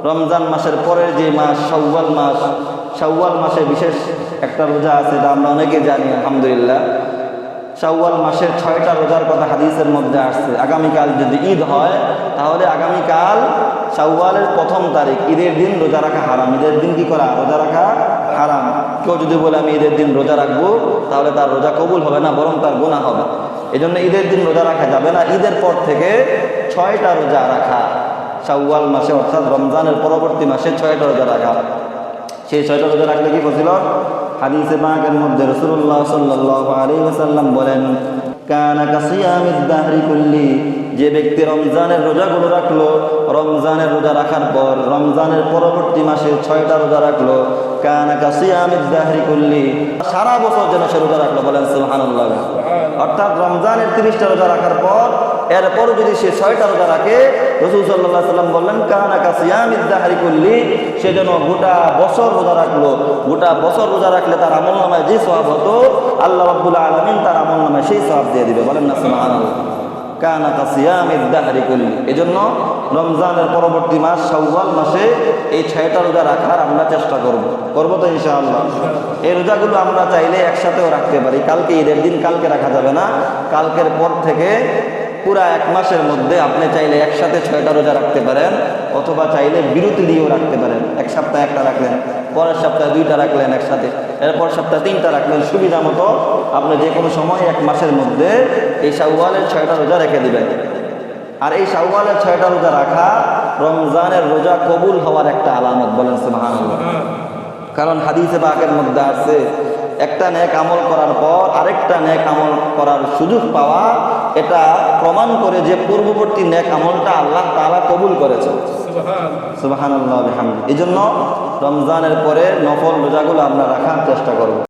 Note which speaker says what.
Speaker 1: রমজান মাসের পরের যে মাস শাওয়াল মাস, শাওয়াল মাসে বিশেষ একটা রোজা আছে, এটা আমরা অনেকে জানি আলহামদুলিল্লাহ। শাওয়াল মাসের 6টা রোজার কথা হাদিসের মধ্যে আসছে। আগামীকাল যদি ঈদ হয় তাহলে আগামীকাল শাওয়ালের 1ম তারিখ, ঈদের দিন রোজা রাখা হারাম। ঈদের দিন কি করা? রোজা রাখা হারাম। কেউ যদি বলে আমি ঈদের দিন রোজা রাখবো, তাহলে তার রোজা কবুল হবে না, বরং তার গুনাহ হবে। এই জন্য ঈদের দিন রোজা রাখা যাবে না। ঈদের পর থেকে 6টা রোজা রাখা, শাওয়াল মাসে অর্থাৎ রমজানের পরবর্তী মাসে 6টা রোজা রাখা। সেই 6টা রোজা রাখলে কি ফজিলত? হাদিসে পাকের মধ্যে রাসূলুল্লাহ সাল্লাল্লাহু আলাইহি ওয়াসাল্লাম বলেন, কানা কাসিয়ামিদ দাহরি কুল্লি, যে ব্যক্তি রমজানের রোজাগুলো রাখলো, রমজানের রোজা রাখার পর রমজানের পরবর্তী মাসে 6টা রোজা রাখলো, কানা কাসিয়ামিদ দাহরি কুল্লি, সারা বছর যেন সে রোজা রাখলো। বলেন সুবহানাল্লাহ। অর্থাৎ রমজানের 30টা রোজা রাখার পর এরপর যদি সে 6টা রোজা রাখে, রাসূল সাল্লাল্লাহু আলাইহি ওয়াসাল্লাম বললেন কানা কাসিয়ামিদ দাহরি কুল্লি, সে যেন গোটা বছর রোজা রাখলো। গোটা বছর রোজা রাখলে তার আমলনামায় যে সওয়াব হতো, আল্লাহ রাব্বুল আলামিন তার আমলনামায় সেই সওয়াব দিয়ে দিবে। বলেন না সুবহানাল্লাহ। কানা কাসিয়ামিদ দাহরি কুল্লি। এজন্য রমজানের পরবর্তী মাস শাওয়াল মাসে এই 6টা রোজা রাখার আমরা চেষ্টা করব তো ইনশাআল্লাহ। এই রোজাগুলো আমরা চাইলে একসাথেও রাখতে পারি। কালকে ঈদের দিন, কালকে রাখা যাবে না। কালকের পর থেকে পুরা 1 মাসের মধ্যে আপনি চাইলে একসাথে 6টা রোজা রাখতে পারেন, অথবা চাইলে বিরতি দিয়েও রাখতে পারেন। এক সপ্তাহে 1টা রাখলেন, পরের সপ্তাহে 2টা রাখলেন একসাথে, এরপর সপ্তাহে 3টা রাখলেন। সুবিধা মতো আপনি যে কোনো সময় 1 মাসের মধ্যে এই শাওয়ালের 6টা রোজা রেখে দিবেন। আর এই শাওয়ালের 6টা রোজা রাখা রমজানের রোজা কবুল হওয়ার একটা আলামত। বলেন সুবহানাল্লাহ। কারণ হাদিসে পাকের মধ্যে আছে, একটা নেক আমল করার পর আরেকটা নেক আমল করার সুযোগ পাওয়া, এটা প্রমাণ করে যে পূর্ববর্তী নেক আমলটা আল্লাহ তাআলা কবুল করেছেন। সুবহানাল্লাহ বিহামদিহি। এই জন্য রমজানের পরে নফল রোজাগুলো আমরা রাখার চেষ্টা করব।